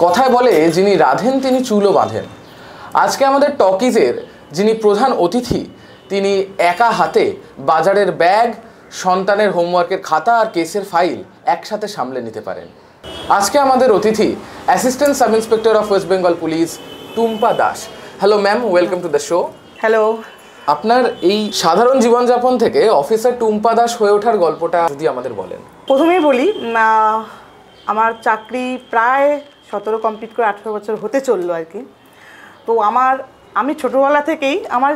কথায় বলে যিনি রাধেন তিনি চুলও বাঁধেন। আজকে আমাদের টকিজের যিনি প্রধান অতিথি তিনি একা হাতে বাজারের ব্যাগ, সন্তানের হোমওয়ার্কের খাতা আর কেসের ফাইল একসাথে সামলে নিতে পারেন। আজকে আমাদের অতিথি assistant sub inspector of West Bengal police Tumpa Das. Hello ma'am, welcome to the show. Hello. আপনার এই সাধারণ জীবনযাপন থেকে অফিসার টুম্পা দাস হয়ে ওঠার গল্পটা যদি আমাদের বলেন। প্রথমেই বলি, আমার চাকরি প্রায় 17 কমপ্লিট করে 18 বছর হতে চললো আর কি। তো আমি ছোটোবেলা থেকেই আমার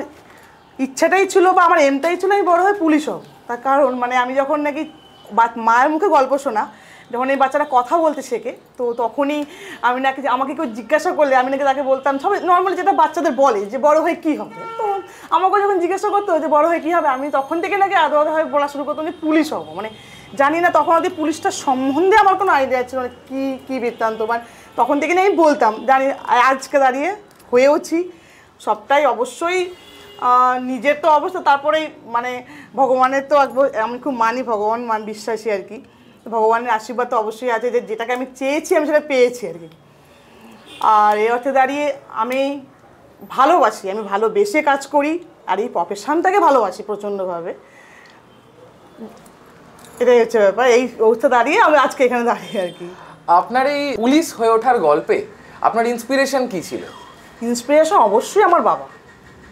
ইচ্ছাটাই ছিল বা আমার এমটাই ছিল আমি বড় হয়ে পুলিশ হব। তার কারণ আমি যখন নাকি মায়ের মুখে গল্প শোনা, যখন এই বাচ্চারা কথা বলতে শেখে তো তখনই আমি নাকি আমাকে কেউ জিজ্ঞাসা করলে আমি নাকি তাকে বলতাম সবাই নর্মালি যেটা বাচ্চাদের বলে যে বড় হয়ে কী হবে। তো আমাকে যখন জিজ্ঞাসা করতো যে বড় হয়ে কী হবে, আমি তখন থেকে নাকি আদৌ হয়ে বলা শুরু করতাম যে পুলিশ হব। জানি না তখন অবধি পুলিশটার সম্বন্ধে আমার কোনো আইডিয়া ছিল না কী বৃত্তান্ত, তখন থেকে আমি বলতাম। জানি আজকে দাঁড়িয়ে হয়েওছি সবটাই অবশ্যই নিজের তো অবস্থা, তারপরেই ভগবানের তো আমি খুব মানি, ভগবান বিশ্বাসী আর কি। ভগবানের আশীর্বাদ তো অবশ্যই আছে যে যেটাকে আমি চেয়েছি আমি সেটা পেয়েছি আর কি। আর এই অর্থে দাঁড়িয়ে আমি ভালোবাসি, আমি ভালোবেসে কাজ করি আর এই প্রফেশনটাকে ভালোবাসি প্রচণ্ডভাবে। এটাই হচ্ছে ব্যাপার। এই অবস্থা দাঁড়িয়ে আমি আজকে এখানে দাঁড়িয়ে আর কি। আপনার এই পুলিশ হয়ে ওঠার গল্পে আপনার ইন্সপিরেশন কী ছিল? ইন্সপিরেশন অবশ্যই আমার বাবা,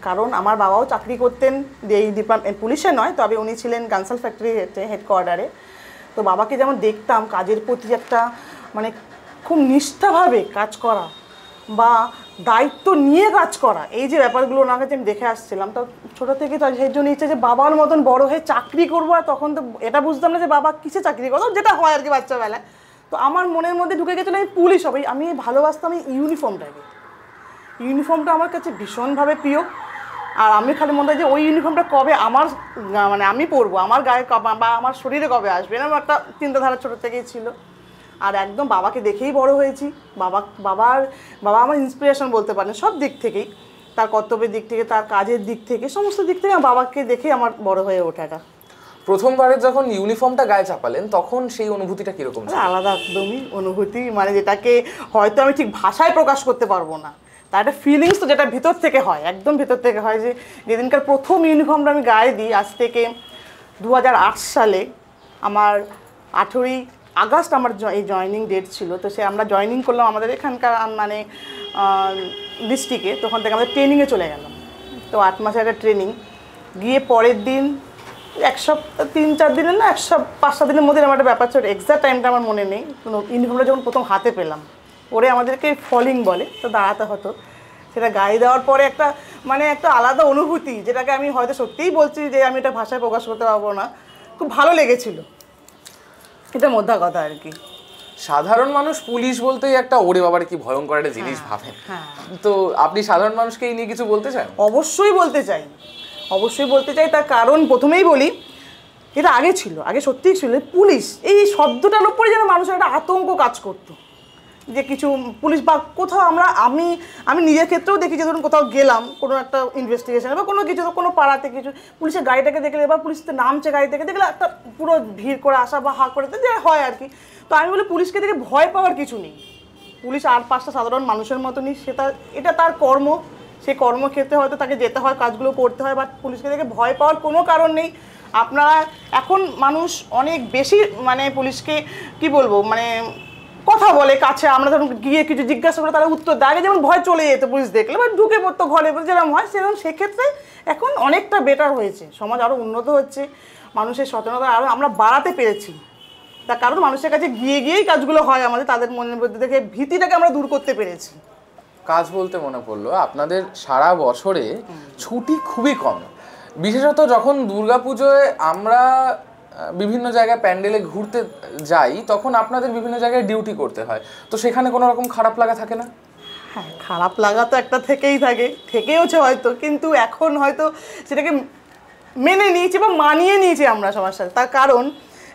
কারণ আমার বাবাও চাকরি করতেন এই ডিপার্টমেন্ট, পুলিশে নয়, তবে উনি ছিলেন গানসাল ফ্যাক্টরি হেডকোয়ার্টারে। তো বাবাকে যেমন দেখতাম কাজের প্রতি একটা খুব নিষ্ঠাভাবে কাজ করা বা দায়িত্ব নিয়ে কাজ করা, এই যে ব্যাপারগুলো ওনার কাছে আমি দেখে আসছিলাম। তো ছোটো থেকে তো সেই জন্য ইচ্ছে যে বাবার মতন বড় হয়ে চাকরি করবো। আর তখন তো এটা বুঝতাম না যে বাবা কিসে চাকরি করবো, যেটা হয় আর কি বাচ্চাবেলায়। তো আমার মনের মধ্যে ঢুকে গেছিলো আমি পুলিশ হবো। আমি ভালোবাসতাম এই ইউনিফর্মটা আমার কাছে ভীষণভাবে প্রিয়। আর আমি খালি মনে হয় যে ওই ইউনিফর্মটা কবে আমার আমি পরবো, আমার গায়ে বা আমার শরীরে কবে আসবে, এরকম একটা চিন্তাধারা ছোটো থেকেই ছিল। আর একদম বাবাকে দেখেই বড় হয়েছি। বাবা আমার ইন্সপিরেশন বলতে পারেন সব দিক থেকেই, তার কর্তব্যের দিক থেকে, তার কাজের দিক থেকে, সমস্ত দিক থেকে বাবাকে দেখেই আমার বড় হয়ে ওঠাটা। প্রথমবারের যখন ইউনিফর্মটা গায়ে চাপালেন তখন সেই অনুভূতিটা কীরকম ছিল? আলাদা একদমই অনুভূতি, যেটাকে হয়তো আমি ঠিক ভাষায় প্রকাশ করতে পারবো না। তার একটা ফিলিংস তো যেটা ভিতর থেকে হয়, একদম ভিতর থেকে হয়। যে যেদিনকার প্রথম ইউনিফর্মটা আমি গায়ে দিই, আজ থেকে 2008 সালে আমার 18ই আগস্ট আমার এই জয়েনিং ডেট ছিল। তো আমরা জয়েনিং করলাম আমাদের এখানকার ডিস্ট্রিক্টে। তখন থেকে আমাদের ট্রেনিংয়ে চলে গেলাম। তো 8 মাসের একটা ট্রেনিং গিয়ে পরের দিন 3-4 দিনের না 5-7 দিনের মধ্যে আমার একটা ব্যাপার ছিল, এক্সাক্ট টাইমটা আমার মনে নেই। ইউনিফর্মটা যখন প্রথম হাতে পেলাম, ওরে আমাদেরকে ফলিং বলে, তো দাঁড়াতে হতো। সেটা গায়ে দেওয়ার পরে একটা একটা আলাদা অনুভূতি, যেটাকে আমি হয়তো সত্যিই বলছি যে আমি এটা ভাষায় প্রকাশ করতে পারবো না। খুব ভালো লেগেছিল, এটা মোদ্দা কথা আর কি। সাধারণ মানুষ পুলিশ বলতেই একটা ওরে বাবার কি ভয়ঙ্কর একটা জিনিস ভাবেন। তো আপনি সাধারণ মানুষকে এই নিয়ে কিছু বলতে চান? অবশ্যই বলতে চাই। তার কারণ প্রথমেই বলি, এটা আগে সত্যিই ছিল পুলিশ এই শব্দটার উপরে যেন মানুষের একটা আতঙ্ক কাজ করতো যে কিছু পুলিশ বা কোথাও আমি নিজের ক্ষেত্রেও দেখি যে ধরুন কোথাও গেলাম কোনো একটা ইনভেস্টিগেশন বা কোনো কিছু, কোনো পাড়াতে কিছু পুলিশের গাড়িটাকে দেখলে বা পুলিশতে নামছে গাড়ি থেকে দেখলে একটা পুরো ভিড় করে আসা বা হা করে যে হয় আর কি। তো আমি বলি পুলিশকে দেখে ভয় পাওয়ার কিছু নেই। পুলিশ আর 5টা সাধারণ মানুষের মতনই, এটা তার কর্ম। সেই কর্মক্ষেত্রে হয়তো তাকে যেতে হয়, কাজগুলো করতে হয়, বাট পুলিশকে দেখে ভয় পাওয়ার কোনো কারণ নেই। আপনারা এখন মানুষ অনেক বেশি পুলিশকে কি বলবো কথা বলে কাছে, আমরা ধরুন গিয়ে কিছু জিজ্ঞাসা করে তারা উত্তর দেয়। আগে যেমন ভয় চলে যেত পুলিশ দেখলে বা ঢুকে পড়তো ঘরে, যেরকম হয় সেরকম। সেক্ষেত্রে এখন অনেকটা বেটার হয়েছে, সমাজ আরও উন্নত হচ্ছে, মানুষের সচেতনতা আরও আমরা বাড়াতে পেরেছি। তার কারণ মানুষের কাছে গিয়েই কাজগুলো হয় আমাদের, তাদের মনের মধ্যে থেকে ভীতিটাকে আমরা দূর করতে পেরেছি। কাজ বলতে মনে পড়লো, আপনাদের সারা বছরে ছুটি খুবই কম, বিশেষত যখন দুর্গাপুজোয় আমরা বিভিন্ন জায়গায় প্যান্ডেলে ঘুরতে যাই তখন আপনাদের বিভিন্ন জায়গায় ডিউটি করতে হয়। তো সেখানে কোনো রকম খারাপ লাগা থাকে না? হ্যাঁ, খারাপ লাগা তো একটা থেকেওছে হয়তো, কিন্তু এখন হয়তো সেটাকে মেনে নিয়েছি বা মানিয়ে নিয়েছি আমরা সবার সাথে। তার কারণ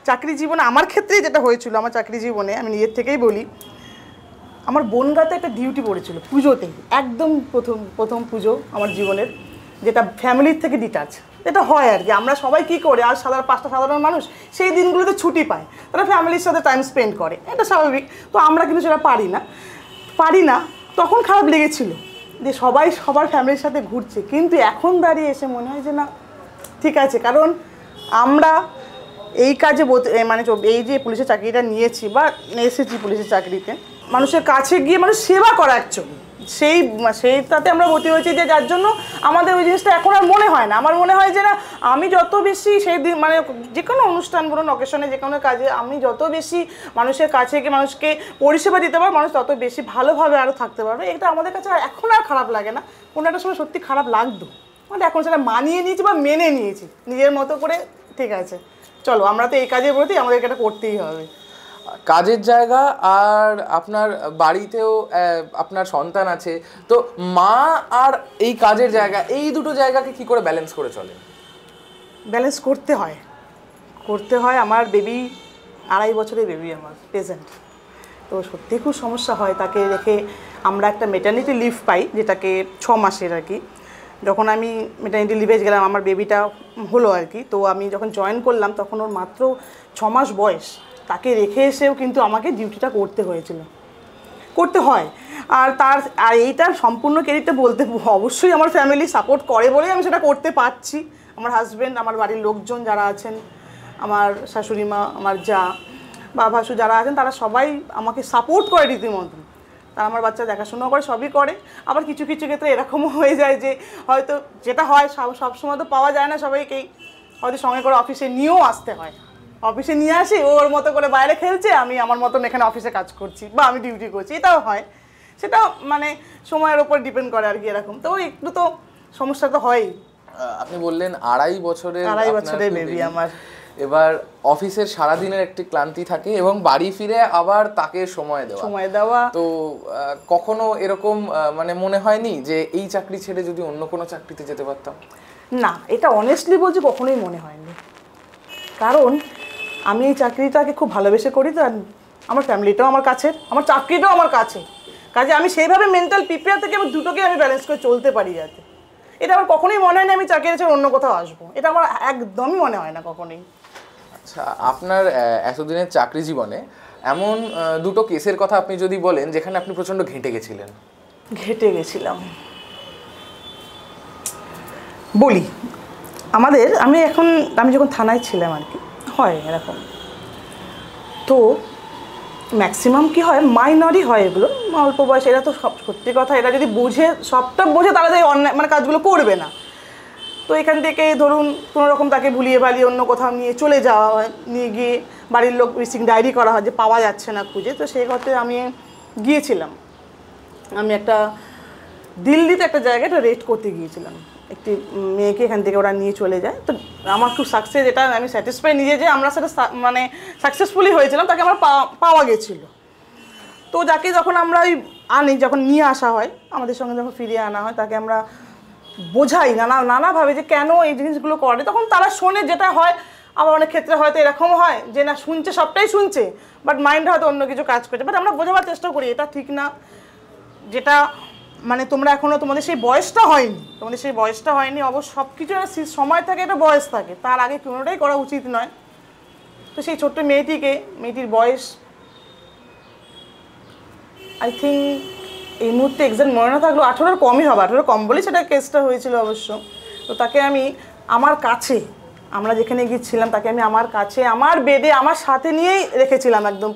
চাকরি জীবনে আমার ক্ষেত্রেই যেটা হয়েছিল, আমার চাকরি জীবনে আমি নিজের থেকেই বলি, আমার বনগাঁতে একটা ডিউটি পড়েছিল পুজোতে, একদম প্রথম পুজো আমার জীবনের, যেটা ফ্যামিলির থেকে ডিটাচ, এটা হয় আর কি। আমরা সবাই কী করে, আর 5টা সাধারণ মানুষ সেই দিনগুলোতে ছুটি পায়, তারা ফ্যামিলির সাথে টাইম স্পেন্ড করে, এটা স্বাভাবিক। তো আমরা কিন্তু সেটা পারি না। পারি না, তখন খারাপ লেগেছিল যে সবাই সবার ফ্যামিলির সাথে ঘুরছে, কিন্তু এখন দাঁড়িয়ে এসে মনে হয় যে না ঠিক আছে, কারণ আমরা এই কাজে মানে এই যে পুলিশের চাকরিটা নিয়েছি বা এসেছি পুলিশের চাকরিতে, মানুষের কাছে গিয়ে মানুষ সেবা করা অ্যাকচুয়ালি সেইটাতে আমরা ভর্তি হয়েছি, যে যার জন্য আমাদের ওই জিনিসটা এখন আর মনে হয় না। আমার মনে হয় যে না, আমি যত বেশি সেই দিন মানে যে কোনো অনুষ্ঠান বলুন, অকেশনে, যে কোনো কাজে আমি যত বেশি মানুষের কাছে গিয়ে মানুষকে পরিষেবা দিতে পারবো, মানুষ তত বেশি ভালোভাবে আরও থাকতে পারবে। এটা আমাদের কাছে এখন আর খারাপ লাগে না, কোনো একটা সময় সত্যি খারাপ লাগতো, মানে এখন সেটা মানিয়ে নিয়েছি বা মেনে নিয়েছি নিজের মতো করে। ঠিক আছে, চলো আমরা তো এই কাজের প্রতি আমাদেরকে এটা করতেই হবে। কাজের জায়গা আর আপনার বাড়িতেও আপনার সন্তান আছে, তো মা আর এই কাজের জায়গা, এই দুটো জায়গাকে কি করে ব্যালেন্স করে চলে? ব্যালেন্স করতে হয়। আমার বেবি 2.5 বছরের বেবি আমার প্রেজেন্ট, তো সত্যি খুব সমস্যা হয় তাকে রেখে। আমরা একটা মেটার্নিটি লিভ পাই, যেটাকে 6 মাসের আর কি। যখন আমি মেটার্নিটি লিভে গেলাম, আমার বেবিটা হলো আর কি, তো আমি যখন জয়েন করলাম তখন ওর মাত্র 6 মাস বয়স। তাকে রেখে এসেও কিন্তু আমাকে ডিউটিটা করতে হয়। আর এইটার সম্পূর্ণ ক্রেডিটটা বলতে অবশ্যই আমার ফ্যামিলি সাপোর্ট করে বলেই আমি সেটা করতে পারছি। আমার হাজব্যান্ড, আমার বাড়ির লোকজন যারা আছেন, আমার শাশুড়ি মা, আমার যা বা ভাসু যারা আছেন, তারা সবাই আমাকে সাপোর্ট করে রীতিমতো। তারা আমার বাচ্চা দেখাশোনা করে, সবই করে। আবার কিছু কিছু ক্ষেত্রে এরকমও হয়ে যায় যে হয়তো যেটা হয় সবসময় তো পাওয়া যায় না সবাইকেই, হয়তো সঙ্গে করে অফিসে নিয়েও আসতে হয়। অফিসে নিয়ে আসি, ওর মতো করে বাইরে খেলছে, আমি আমার মতন এখানে অফিসে কাজ করছি বা আমি ডিউটি করছি, এটাও হয়। সেটা মানে সময়ের ওপর ডিপেন্ড করে আর কি, এরকম। তো একটু তো সমস্যা তো হয়ই। আপনি বললেন 2.5 বছরের বেবি আমার। এবার অফিসের সারাদিনের একটি ক্লান্তি থাকে এবং বাড়ি ফিরে আবার তাকে সময় দেওয়া, তো কখনো এরকম মানে মনে হয়নি যে এই চাকরি ছেড়ে যদি অন্য কোনো চাকরিতে যেতে পারতাম? না, এটা অনেস্টলি বলছি, কখনোই মনে হয়নি। কারণ আমি এই চাকরিটাকে খুব ভালোবেসে করি, তো আমার ফ্যামিলিটাও আমার কাছে, আমার চাকরিটাও আমার কাছে, কাজে আমি সেইভাবে মেন্টাল প্রিপেয়ার থেকে আমি দুটোকে আমি ব্যালেন্স করে চলতে পারি যাতে। এটা আমার কখনোই মনে হয় না আমি চাকরি ছেড়ে অন্য কোথাও আসবো, এটা আমার একদমই মনে হয় না কখনোই। আচ্ছা, আপনার এতদিনের চাকরি জীবনে এমন দুটো কেসের কথা আপনি যদি বলেন যেখানে আপনি প্রচণ্ড ঘেঁটে গেছিলাম। বলি, আমি যখন থানায় ছিলাম আর কি, হয় এরকম, তো ম্যাক্সিমাম কি হয়, মাইনরই হয় এগুলো, অল্প বয়স। এরা তো সত্যি কথা, এরা যদি সবটা বোঝে তাহলে তো অন্যায় মানে কাজগুলো করবে না। তো এখান থেকে ধরুন কোনো রকম তাকে ভুলিয়ে ভালিয়ে অন্য কোথাও নিয়ে চলে যাওয়া হয়, নিয়ে গিয়ে বাড়ির লোক মিসিং ডায়েরি করা হয় যে পাওয়া যাচ্ছে না খুঁজে। তো সেই কথা আমি গিয়েছিলাম, আমি একটা দিল্লিতে একটা জায়গায় রেড করতে গিয়েছিলাম, একটি মেয়েকে এখান থেকে ওরা নিয়ে চলে যায়। তো আমার খুব সাকসেস, এটা আমি স্যাটিসফাই নিজে যে আমরা সেটা মানে সাকসেসফুলি হয়েছিলাম, তাকে আমার পাওয়া গেছিলো। তো যাকে যখন আমরা যখন নিয়ে আসা হয়, আমাদের সঙ্গে যখন ফিরিয়ে আনা হয়, তাকে আমরা বোঝাই নানাভাবে যে কেন এই জিনিসগুলো করে। তখন তারা শোনে, যেটা হয়। আবার অনেক ক্ষেত্রে হয়তো এরকম হয় যে না, সবটাই শুনছে, বাট মাইন্ড হয়তো অন্য কিছু কাজ করছে। বাট আমরা বোঝাবার চেষ্টা করি এটা ঠিক না, যেটা মানে তোমরা এখনও তোমাদের সেই বয়সটা হয়নি। অবশ্য সব কিছু সময় থাকে, একটা বয়স থাকে, তার আগে কোনোটাই করা উচিত নয়। তো সেই ছোট্ট মেয়েটির বয়স আই থিঙ্ক এই মুহূর্তে এক্সাক্ট মনে না থাকলেও 18-র কমই হবে, 18 কম বলেই সেটা কেসটা হয়েছিল অবশ্য। তো তাকে আমি আমার কাছে, আমরা যেখানে গিয়েছিলাম, তাকে আমি আমার কাছে, আমার বেডে, আমার সাথে নিয়েই রেখেছিলাম একদম।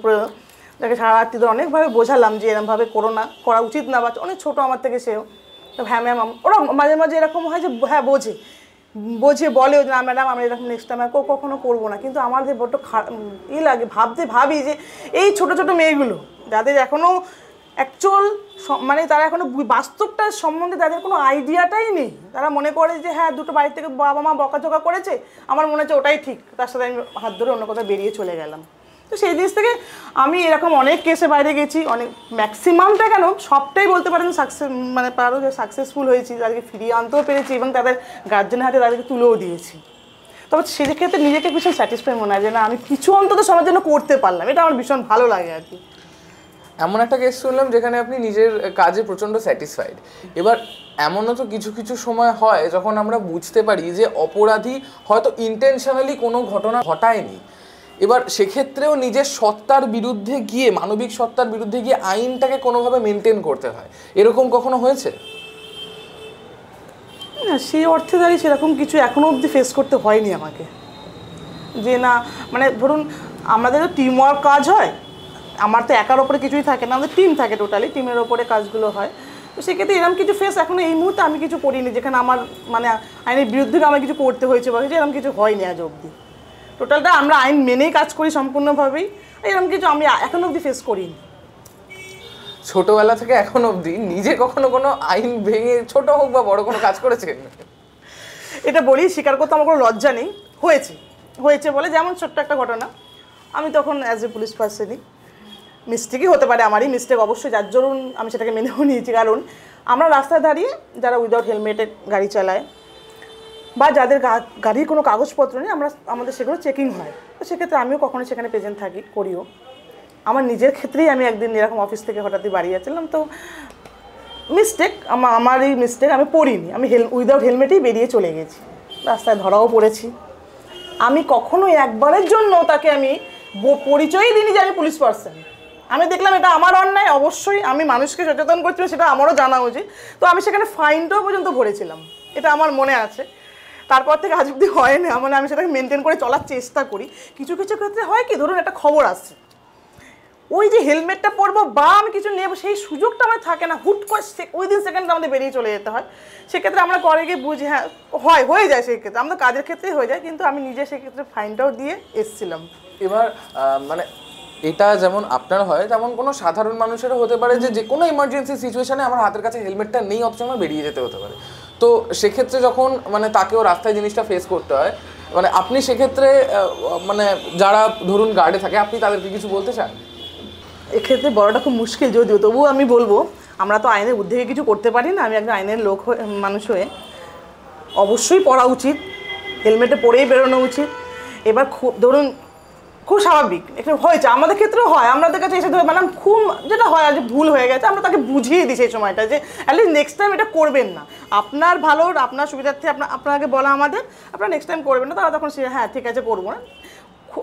তাকে সারা রাত্রি ধরে অনেকভাবে বোঝালাম যে এরকমভাবে করা উচিত না, বা অনেক ছোটো আমার থেকে সেও। তো হ্যাঁ ম্যাম, ওরা মাঝে মাঝে এরকম হয় যে হ্যাঁ বোঝে বলে যে না ম্যাডাম, আমরা এরকম নেক্সট টাইম কখনো করবো না। কিন্তু আমার যে বড্ড লাগে, ভাবি যে এই ছোটো ছোটো মেয়েগুলো যাদের এখনও অ্যাকচুয়াল মানে তারা এখনও বাস্তবটার সম্বন্ধে তাদের কোনো আইডিয়াটাই নেই। তারা মনে করে যে হ্যাঁ, দুটো বাড়ি থেকে বাবা মা বকাঝকা করেছে, আমার মনে হচ্ছে ওটাই ঠিক, তার সাথে আমি হাত ধরে অন্য কোথাও বেরিয়ে চলে গেলাম। তো সেই জিনিস থেকে আমি এরকম অনেক কেসে বাইরে গেছি, ম্যাক্সিমামটা কেন সবটাই বলতে পারেন সাকসেসফুল হয়েছি, তাদেরকে ফিরিয়ে আনতেও পেরেছি এবং তাদের গার্জেনের হাতে তাদেরকে তুলেও দিয়েছি। তবে সেক্ষেত্রে নিজেকে ভীষণ স্যাটিসফাই মনে হয় যে না, আমি কিছু অন্তত সবার জন্য করতে পারলাম, এটা আমার ভীষণ ভালো লাগে আর কি। এমন একটা কেস শুনলাম যেখানে আপনি নিজের কাজে প্রচণ্ড স্যাটিসফাইড। এবার এমনও তো কিছু কিছু সময় হয় যখন আমরা বুঝতে পারি যে অপরাধী হয়তো ইন্টেনশনালি কোনো ঘটনা ঘটায়নি, এবার সেক্ষেত্রেও নিজের সত্তার বিরুদ্ধে গিয়ে, মানবিক সত্তার বিরুদ্ধে গিয়ে আইনটাকে কোনোভাবে মেনটেন করতে হয়, এরকম কখনো হয়েছে? না, সেই অর্থে দাঁড়িয়ে সেরকম কিছু এখনও অবধি ফেস করতে হয়নি আমাকে। যে না মানে ধরুন আমাদেরও টিম ওয়ার্ক কাজ হয়, আমার তো একার ওপরে কিছুই থাকে না, আমাদের টিম থাকে, টোটালি টিমের ওপরে কাজগুলো হয়। তো সেক্ষেত্রে এরকম কিছু ফেস এখনও এই মুহূর্তে আমি কিছু করিনি যেখানে আমার মানে আইনের বিরুদ্ধে আমার কিছু করতে হয়েছে বা এরকম কিছু হয়নি আজ অবধি। টোটালটা আমরা আইন মেনেই কাজ করি সম্পূর্ণভাবেই, এরকম কিছু আমি এখনও অবধি ফেস করিনি। ছোটবেলা থেকে এখন অবধি নিজে কখনো কোনো আইন ভেঙে, ছোট হোক বা বড়, কোনো কাজ করেছেন? এটা বলি, স্বীকার করতে আমার কোনো লজ্জা নেই, হয়েছে বলে। যেমন ছোট্ট একটা ঘটনা, আমি তখন অ্যাজ এ পুলিশ পার্সনই, মিস্টেকই হতে পারে, আমারই মিস্টেক অবশ্যই, যার জন্য আমি সেটাকে মেনেও নিয়েছি। কারণ আমরা রাস্তায় দাঁড়িয়ে যারা উইদাউট হেলমেটে গাড়ি চালায় বা যাদের গাড়ির কোনো কাগজপত্র নেই, আমাদের সেগুলো চেকিং হয়। তো সেক্ষেত্রে আমিও কখনো সেখানে প্রেজেন্ট থাকি, করিও। আমার নিজের ক্ষেত্রেই আমি একদিন এরকম অফিস থেকে হঠাৎই বাড়ি যাচ্ছিলাম, তো মিস্টেক, আমারই মিস্টেক, আমি পড়িনি, আমি উইদাউট হেলমেটেই বেরিয়ে চলে গেছি, রাস্তায় ধরাও পড়েছি। আমি কখনো একবারের জন্য তাকে আমি পরিচয়ই দিইনি যে আমি পুলিশ পার্সন। আমি দেখলাম এটা আমার অন্যায়, অবশ্যই আমি মানুষকে সচেতন করছি, সেটা আমারও জানা উচিত। তো আমি সেখানে ফাইনটাও পর্যন্ত ভরেছিলাম, এটা আমার মনে আছে। তারপর থেকে আজ অব্দি হয়নি, মানে আমি সেটাকে মেনটেন করে চলার চেষ্টা করি। কিছু কিছু ক্ষেত্রে হয় কি, ধরুন একটা খবর আসছে, ওই যে হেলমেটটা পরবো বা আমি কিছু নেবো সেই সুযোগটা আমার থাকে না, হুট করে উইদিন সেকেন্ডে আমাদের বেরিয়ে চলে যেতে হয়। সেক্ষেত্রে আমরা করে গিয়ে বুঝি হ্যাঁ হয়ে যায়, সেই ক্ষেত্রে আমাদের কাজের ক্ষেত্রেই হয়ে যায়, কিন্তু আমি নিজে সেক্ষেত্রে ফাইনটাও দিয়ে এসেছিলাম। এবার মানে এটা যেমন আপনার হয়, তেমন কোনো সাধারণ মানুষেরও হতে পারে যে কোনো ইমার্জেন্সি সিচুয়েশনে আমার হাতের কাছে হেলমেটটা নেই, অথচ আমার বেরিয়ে যেতে হতে পারে। তো সেক্ষেত্রে যখন মানে তাকেও রাস্তায় জিনিসটা ফেস করতে হয়, মানে আপনি সেক্ষেত্রে মানে যারা ধরুন গার্ডে থাকে, আপনি তাদেরকে কিছু বলতে চান? এক্ষেত্রে বড়টা খুব মুশকিল, যদিও তবুও আমি বলবো, আমরা তো আইনের ঊর্ধ্বে কিছু করতে পারি না। আমি একজন আইনের লোক মানুষ হয়ে অবশ্যই পড়া উচিত, হেলমেটে পরেই বেরোনো উচিত। এবার ধরুন খুব স্বাভাবিক, এটা হয়েছে আমাদের ক্ষেত্রেও হয়, আমাদের কাছে এসে ধরে মানে খুব যেটা হয় যে ভুল হয়ে গেছে, আমরা তাকে বুঝিয়ে দিই সেই সময়টা যে অ্যাটলিস্ট নেক্সট টাইম এটা করবেন না, আপনার ভালো আপনার সুবিধার্থে আপনাকে বলা আমাদের, আপনারা নেক্সট টাইম করবেন না। তারা তখন সে হ্যাঁ ঠিক আছে করবো না,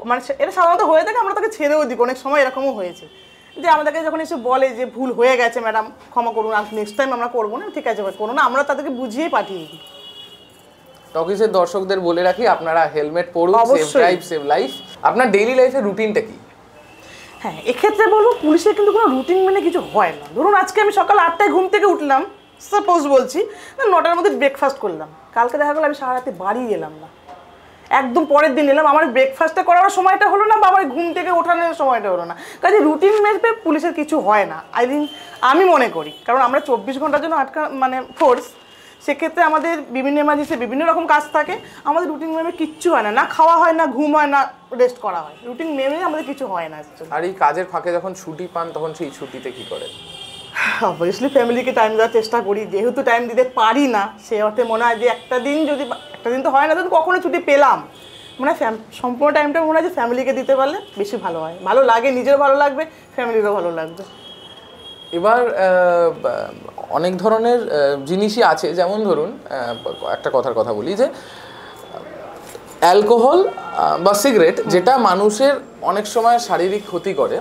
মানে এটা সাধারণত হয়ে থাকে, আমরা তাকে ছেড়েও দিই। অনেক সময় এরকমও হয়েছে যে আমাদেরকে যখন এসে বলে যে ভুল হয়ে গেছে ম্যাডাম, ক্ষমা করুন, আর নেক্সট টাইম আমরা করবো না, ঠিক আছে করবো না, আমরা তাদেরকে বুঝিয়েই পাঠিয়ে দিই। টকিজের দর্শকদের বলে রাখি, আপনারা হেলমেট পরুন, সেভ ড্রাইভ সেভ লাইফ। আপনার ডেইলি লাইফের রুটিনটা কি? হ্যাঁ, এক্ষেত্রে বলবো পুলিশের কিন্তু কোনো রুটিন মানে কিছু হয় না। ধরুন আজকে আমি সকাল 8টায় ঘুম থেকে উঠলাম, সাপোজ বলছি, 9টার মধ্যে ব্রেকফাস্ট করলাম, কালকে দেখা গেলো আমি সারা রাতে বাড়ি এলাম না, একদম পরের দিন এলাম, আমার ব্রেকফাস্টটা করার সময়টা হলো না বা আমার ঘুম থেকে ওঠানোর সময়টা হলো না। কাজে রুটিন মেপে পুলিশের কিছু হয় না, আমি মনে করি। কারণ আমরা 24 ঘন্টার জন্য মানে ফোর্স, সেক্ষেত্রে আমাদের বিভিন্ন এমার্জেন্সি বিভিন্ন রকম কাজ থাকে, আমাদের রুটিন মেপে কিচ্ছু হয় না, না খাওয়া হয়, না ঘুম হয়, না রেস্ট করা হয়, রুটিন মেপে আমাদের কিছু হয় না। আর এই কাজের ফাঁকে যখন ছুটি পান, তখন সেই ছুটিতে কি করেন? অবভিয়াসলি ফ্যামিলিকে টাইম দেওয়ার চেষ্টা করি, যেহেতু টাইম দিতে পারি না সেই অর্থে মনে হয় যে একটা দিন তো হয় না, যদি কখনো ছুটি পেলাম, মানে সম্পূর্ণ টাইমটা মনে হয় যে ফ্যামিলিকে দিতে পারলে বেশি ভালো হয়, ভালো লাগে, নিজেরও ভালো লাগবে, ফ্যামিলিরও ভালো লাগবে। এবার অনেক ধরনের জিনিসই আছে, যেমন ধরুন একটা কথা বলি যে অ্যালকোহল বা সিগারেট, যেটা মানুষের অনেক সময় শারীরিক ক্ষতি করে,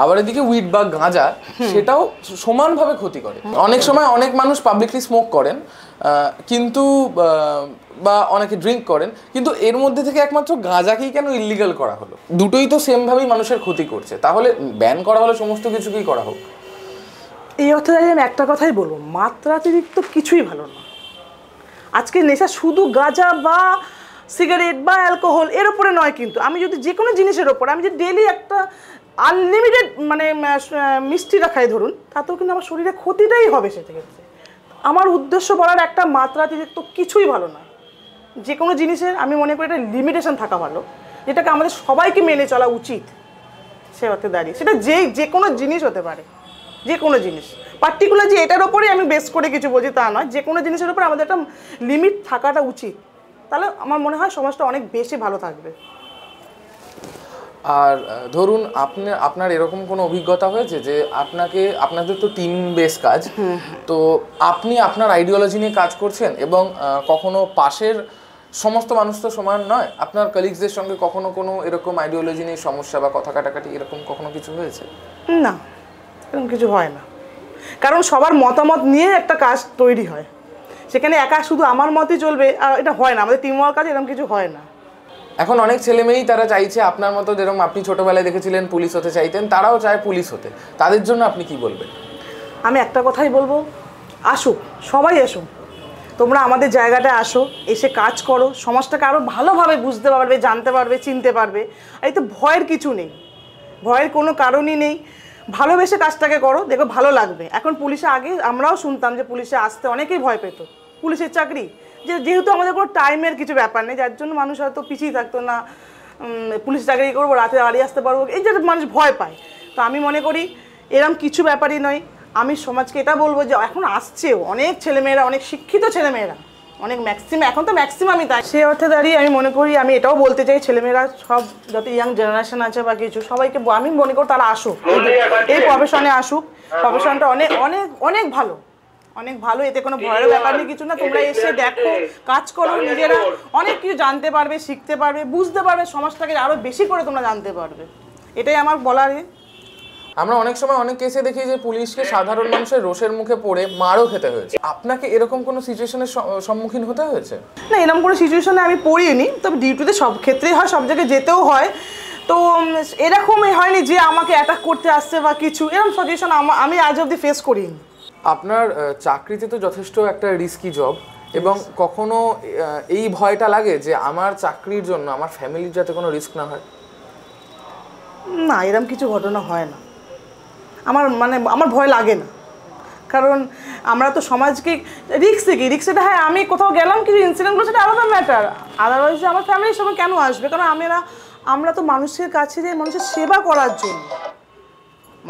আবার এদিকে উইড বা গাঁজা সেটাও সমানভাবে ক্ষতি করে। অনেক সময় অনেক মানুষ পাবলিকলি স্মোক করেন, কিন্তু বা অনেকে ড্রিঙ্ক করেন, কিন্তু এর মধ্যে থেকে একমাত্র গাঁজাকেই কেন ইল্লিগাল করা হলো? দুটোই তো সেমভাবেই মানুষের ক্ষতি করছে, তাহলে ব্যান করা হলে সমস্ত কিছুকেই করা হোক। এই অর্থে আমি একটা কথাই বলবো, মাত্রাতিরিক্ত কিছুই ভালো না। আজকে নেশা শুধু গাঁজা বা সিগারেট বা অ্যালকোহল এর ওপরে নয়, কিন্তু আমি যদি যে কোনো জিনিসের ওপরে আমি যদি ডেলি একটা আনলিমিটেড মানে মিষ্টিটা খাই ধরুন, তাতেও কিন্তু আমার শরীরে ক্ষতিটাই হবে। সেক্ষেত্রে আমার উদ্দেশ্য বলার একটা মাত্রাতিরিক্ত কিছুই ভালো নয়। যে কোনো জিনিসের আমি মনে করি একটা লিমিটেশন থাকা ভালো, যেটাকে আমাদের সবাইকে মেনে চলা উচিত। সে অর্থে দাঁড়িয়ে সেটা যে কোনো জিনিস হতে পারে, যে কোনো জিনিস, পার্টিকুলার যে এটার ওপরেই আমি বেস করে কিছু বলছি তা নয়, যে কোনো জিনিসের উপরে আমাদের একটা লিমিট থাকাটা উচিত, তাহলে আমার মনে হয় সমাজটা অনেক বেশি ভালো থাকবে। আর ধরুন আপনার এরকম কোনো অভিজ্ঞতা হয়েছে যে আপনাদের তো টিম বেস কাজ, তো আপনি আপনার আইডিওলজি নিয়ে কাজ করছেন এবং কখনো পাশের সমস্ত মানুষ তো সমান নয়। আপনার কলিগসদের সঙ্গে কখনো কোনো এরকম আইডিওলজি নিয়ে সমস্যা বা কথা কাটাকাটি এরকম কখনো কিছু হয়েছে? না, এরকম কিছু হয় না, কারণ সবার মতামত নিয়ে একটা কাজ তৈরি হয়। সেখানে একা শুধু আমার মতই চলবে আর এটা হয় না, আমাদের টিমওয়ার্ক কাজ এরকম কিছু হয় না। এখন অনেক ছেলে মেয়েই তারা চাইছে আপনার মতো, যেরকম আপনি ছোটবেলায় দেখেছিলেন পুলিশ হতে চাইতেন, তারাও চায় পুলিশ হতে। তাদের জন্য আপনি কি বলবেন? আমি একটা কথাই বলবো, আসুক, সবাই আসুক, তোমরা আমাদের জায়গাটায় আসো, এসে কাজ করো, সমাজটাকে আরও ভালোভাবে বুঝতে পারবে, জানতে পারবে, চিনতে পারবে। আর এতে ভয়ের কিছু নেই, ভয়ের কোনো কারণই নেই। ভালোবেসে কাজটাকে করো, দেখো ভালো লাগবে। এখন পুলিশে আগে আমরাও শুনতাম যে পুলিশে আসতে অনেকেই ভয় পেত, পুলিশের চাকরি যেহেতু আমাদের কোনো টাইমের কিছু ব্যাপার নেই, যার জন্য মানুষ হয়তো পিছিয়ে থাকতো না, পুলিশ চাকরি করবো, রাতে বাড়ি আসতে পারবো, এই যে মানুষ ভয় পায়। তো আমি মনে করি এরম কিছু ব্যাপারই নয়। আমি সমাজকে এটা বলবো যে এখন আসছেও অনেক ছেলেমেয়েরা, অনেক শিক্ষিত ছেলেমেয়েরা, অনেক এখন তো ম্যাক্সিমামই তাই। সে অর্থে দাঁড়িয়ে আমি মনে করি, আমি এটাও বলতে চাই ছেলেমেয়েরা সব যত ইয়াং জেনারেশন আছে বা কিছু, সবাইকে আমি মনে করি তারা আসুক, এই প্রফেশনে আসুক। প্রফেশনটা অনেক অনেক অনেক ভালো, অনেক ভালো, এতে কোনো ভয়ের ব্যাপার নেই, কিছু না। তোমরা এসে দেখো, কাজ করো, নিজেরা অনেক কিছু জানতে পারবে, শিখতে পারবে, বুঝতে পারবে, সমাজটাকে আরও বেশি করে তোমরা জানতে পারবে, এটাই আমার বলার। আমরা অনেক সময় অনেক কেসে দেখি যে পুলিশকে সাধারণ মানুষের রোষের মুখে পড়ে মারও খেতে হয়েছে। আপনাকে এরকম কোনো সিচুয়েশনের সম্মুখীন হতে হয়েছে? না, এরকম কোনো সিচুয়েশনে আমি পড়িনি, তবে ডিউটিতে সব ক্ষেত্রেই হয়, সব জায়গায় যেতেও হয়। তো এরকমই হয়নি যে আমাকে অ্যাটাক করতে আসছে বা কিছু, এরকম সিচুয়েশন আমি আজ অবধি ফেস করিনি। আপনার চাকরিতে তো যথেষ্ট একটা রিস্কি জব, এবং কখনো এই ভয়টা লাগে যে আমার চাকরির জন্য আমার ফ্যামিলির যাতে কোনো রিস্ক না হয়? না, এরকম কিছু ঘটনা হয় না, আমার ভয় লাগে না, কারণ আমরা তো সমাজকে রিস্ক রিস্কটা, হ্যাঁ আমি কোথাও গেলাম কিছু ইনসিডেন্টগুলো, সেটা আলাদা ম্যাটার। আদারওয়াইজ আমার ফ্যামিলির সঙ্গে কেন আসবে? কারণ আমরা তো মানুষের কাছে যে মানুষের সেবা করার জন্য,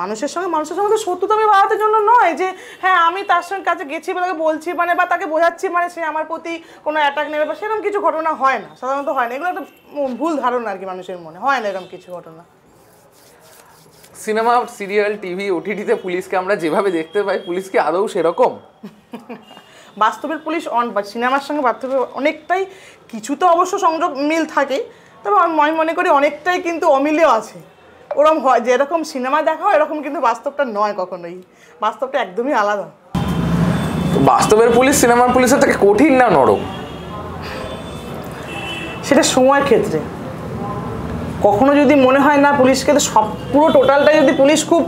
মানুষের সঙ্গে তো শত্রুতা আমি বাড়ানোর জন্য নয় যে হ্যাঁ আমি তার সঙ্গে কাছে গেছি বা তাকে বলছি বা তাকে বোঝাচ্ছি সে আমার প্রতি কোনো অ্যাটাক নেবে বা সেরকম কিছু ঘটনা হয় না, সাধারণত হয় না। এগুলো একটা ভুল ধারণা আর কি, মানুষের মনে হয় না এরকম কিছু ঘটনা। সিনেমা, সিরিয়াল, টিভি, ওটিটিতে পুলিশকে আমরা যেভাবে দেখতে পাই, পুলিশকে আদৌ সেরকম? বাস্তবের পুলিশ সিনেমার সঙ্গে বাস্তবে অনেকটাই, কিছু তো অবশ্য সংযোগ মিল থাকে, তবে আমি মনে করি অনেকটাই কিন্তু অমিলেও আছে। ওরকম হয়, যেরকম সিনেমা দেখা হয় এরকম কিন্তু বাস্তবটা নয় কখনোই, বাস্তবটা একদমই আলাদা। বাস্তবের পুলিশ সিনেমার পুলিশের থেকে কঠিন না নরম? সেটা সময়ের ক্ষেত্রে। কখনো যদি মনে হয় না পুলিশকে, তো সব পুরো টোটালটাই যদি পুলিশ খুব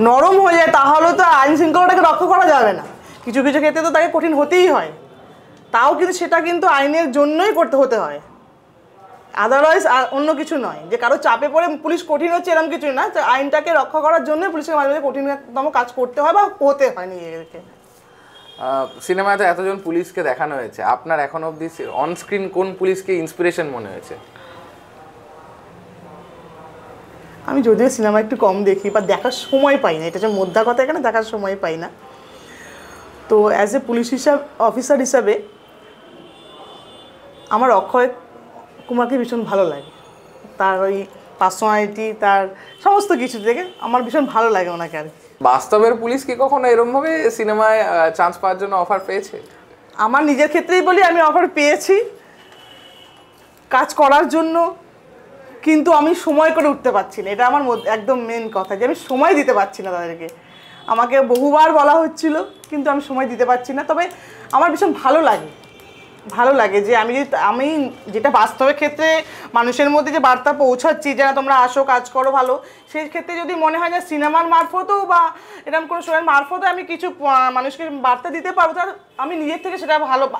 নরম হয়ে যায়, তাহলে তো আইন শৃঙ্খলাটাকে রক্ষা করা যাবে না। কিছু কিছু ক্ষেত্রে তো তাকে কঠিন হতেই হয়, তাও কিন্তু সেটা কিন্তু আইনের জন্যই হতে হয়, আদারওয়াইজ আর অন্য কিছু নয়। যে কারো চাপে পড়ে পুলিশ কঠিন হচ্ছে এরকম কিছু না, আইনটাকে রক্ষা করার জন্য পুলিশকে মাঝে মাঝে কঠিনতম কাজ করতে হয় বা হতে হয় নিজেদেরকে। সিনেমাতে এতজন পুলিশকে দেখানো হয়েছে, আপনার এখন অবধি অন স্ক্রিন কোন পুলিশকে ইন্সপিরেশন মনে হয়েছে? আমি যদিও সিনেমা একটু কম দেখি বা দেখার সময় পাই না, এটা হচ্ছে মোদ্দা কথা, এখানে দেখার সময় পাই না। তো অ্যাজ এ পুলিশ অফিসার হিসাবে আমার অক্ষয় কুমারকে ভীষণ ভালো লাগে, তার ওই পার্সোনালিটি, তার সমস্ত কিছু থেকে আমার ভীষণ ভালো লাগে ওনাকে। আর বাস্তবের পুলিশ কি কখনো এরমভাবে সিনেমায় চান্স পাওয়ার জন্য অফার পেয়েছে? আমার নিজের ক্ষেত্রেই বলি, আমি অফার পেয়েছি কাজ করার জন্য, কিন্তু আমি সময় করে উঠতে পারছি না, এটা আমার একদম মেন কথা, যে আমি সময় দিতে পারছি না তাদেরকে। আমাকে বহুবার বলা হচ্ছিল, কিন্তু আমি সময় দিতে পারছি না। তবে আমার ভীষণ ভালো লাগে যে আমি যেটা বাস্তবের ক্ষেত্রে মানুষের মধ্যে যে বার্তা পৌঁছাচ্ছি, যে না তোমরা আসো, কাজ করো ভালো, সেই ক্ষেত্রে যদি মনে হয় যে সিনেমার মারফতও বা এরকম কোনো শোয়ের মারফতও আমি কিছু মানুষকে বার্তা দিতে পারবো, তাহলে আমি নিজের থেকে সেটা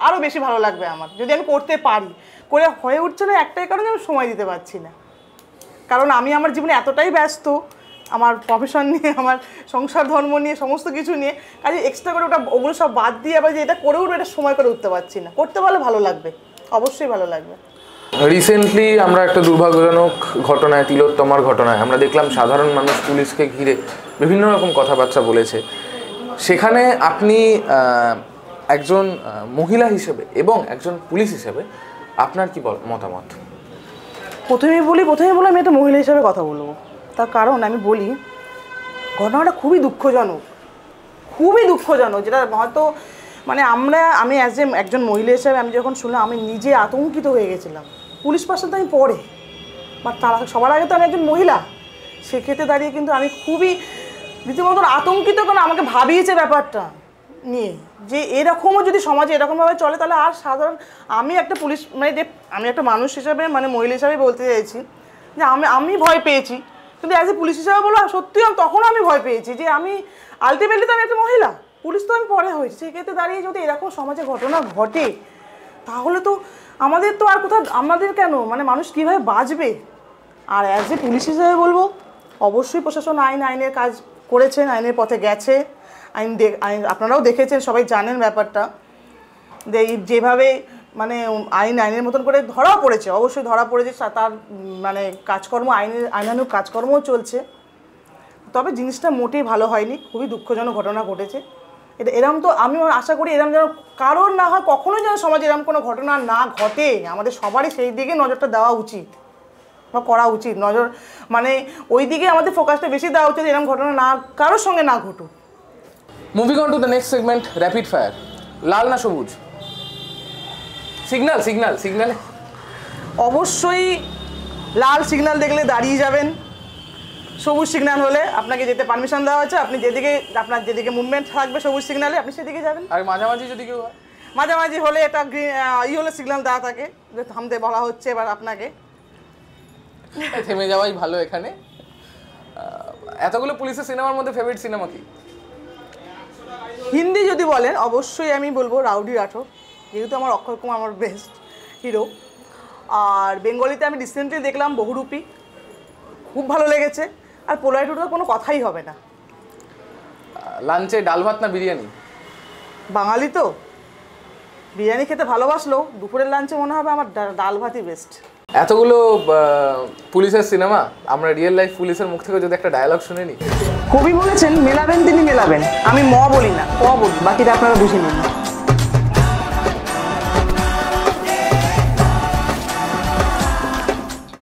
আরও বেশি ভালো লাগবে আমার, যদি আমি করতে পারি। করে হয়ে উঠছে না একটাই কারণে, আমি সময় দিতে পারছি না, কারণ আমি আমার জীবনে এতটাই ব্যস্ত, আমার প্রফেশন নিয়ে, আমার সংসার ধর্ম নিয়ে, সমস্ত কিছু নিয়ে, কাজে এক্সট্রা করে ওগুলো সব বাদ দিয়ে আবার যে এটা করে উঠবো, এটা সময় করে উঠতে পারছি না। করতে পারলে ভালো লাগবে, অবশ্যই ভালো লাগবে। রিসেন্টলি আমরা একটা দুর্ভাগ্যজনক ঘটনায়, তিলোত্তমার ঘটনায় আমরা দেখলাম সাধারণ মানুষ পুলিশকে ঘিরে বিভিন্ন রকম কথাবার্তা বলেছে। সেখানে আপনি একজন মহিলা হিসেবে এবং একজন পুলিশ হিসেবে আপনার কি মতামত? প্রথমেই বলি আমি একটা মহিলা হিসেবে কথা বলবো, তার কারণ আমি বলি ঘটনাটা খুবই দুঃখজনক, যেটা হয়তো মানে আমি অ্যাজ এ একজন মহিলা হিসেবে আমি যখন শুনলাম আমি নিজে আতঙ্কিত হয়ে গেছিলাম। পুলিশ পার্সন তো আমি পরে, বা তার সবার আগে তো আমি একজন মহিলা, সেক্ষেত্রে দাঁড়িয়ে কিন্তু আমি খুবই রীতিমতন আতঙ্কিত, কারণ আমাকে ভাবিয়েছে ব্যাপারটা নিয়ে যে এরকমও যদি সমাজে এরকমভাবে চলে তাহলে আর সাধারণ আমি একটা পুলিশ মানে যে আমি একটা মানুষ হিসাবে মানে মহিলা হিসাবে বলতে চাইছি যে আমি ভয় পেয়েছি, কিন্তু অ্যাজ এ পুলিশ হিসাবে বলো সত্যি তখনও আমি ভয় পেয়েছি যে আমি আলটিমেটলি তো আমি একটা মহিলা, পুলিশ তো আমি পরে হয়েছি। সেক্ষেত্রে দাঁড়িয়ে যদি এরকম সমাজে ঘটনা ঘটে তাহলে তো আমাদের তো আর কোথাও আমাদের কেন মানে মানুষ কীভাবে বাঁচবে। আর অ্যাজ এ পুলিশ হিসাবে বলবো অবশ্যই প্রশাসন আইনের কাজ করেছেন, আইনের পথে গেছে, আইন আপনারাও দেখেছেন, সবাই জানেন ব্যাপারটা যে যেভাবে মানে আইনের মতন করে ধরাও পড়েছে, অবশ্যই ধরা পড়েছে, তার মানে কাজকর্ম আইনানুগ কাজকর্মও চলছে। তবে জিনিসটা মোটেই ভালো হয়নি, খুবই দুঃখজনক ঘটনা ঘটেছে। এরম তো আমি আশা করি এরম যেন কারোর না হয়, কখনোই যেন সমাজে এরম কোনো ঘটনা না ঘটে। আমাদের সবারই সেই দিকে নজরটা দেওয়া উচিত বা করা উচিত, নজর মানে ওই দিকে আমাদের ফোকাসটা বেশি দেওয়া উচিত, এরকম ঘটনা না কারোর সঙ্গে না ঘটুক। Moving on to the next segment, rapid fire. লাল না সবুজ? সিগন্যালে অবশ্যই লাল সিগন্যাল দেখলে দাঁড়িয়ে যাবেন, সবুজ সিগন্যাল হলে আপনাকে যেতে পারমিশন দেওয়া হচ্ছে, আপনি আপনার যেদিকে মুভমেন্ট থাকবে সবুজ সিগন্যালে আপনি সেদিকে যাবেন। আর মাঝামাঝি যদি কেউ হয়? মাঝামাঝি হলে এটা হলে সিগন্যাল দেওয়া থাকে যে থামতে বলা হচ্ছে এবার আপনাকে। থেমে যাওয়াই ভালো এখানে। এতগুলো পুলিশের সিনেমার মধ্যে ফেভারিট সিনেমা কি? হিন্দি যদি বলেন অবশ্যই আমি বলবো রাউডি রাঠোর, যেহেতু আমার অক্ষয় কুমার আমার বেস্ট হিরো। আর বেঙ্গলিতে আমি রিসেন্টলি দেখলাম বহুরূপী, খুব ভালো লেগেছে। আর পোলাই টুটোর কোনো কথাই হবে না। লাঞ্চে ডাল ভাত না বিরিয়ানি? বাঙালি তো বিরিয়ানি খেতে ভালোবাসলো, দুপুরের লাঞ্চে মনে হবে আমার ডাল ভাতই বেস্ট। এতগুলো পুলিশের সিনেমা, আমরা রিয়েল লাইফ পুলিশের মুখ থেকে যদি একটা ডায়লগ শুনে নিই। কবি বলেছেন মেলাবেন তিনি মেলাবেন, আমি ম বলি না ক বলি, বাকিটা আপনারা বুঝে নিন।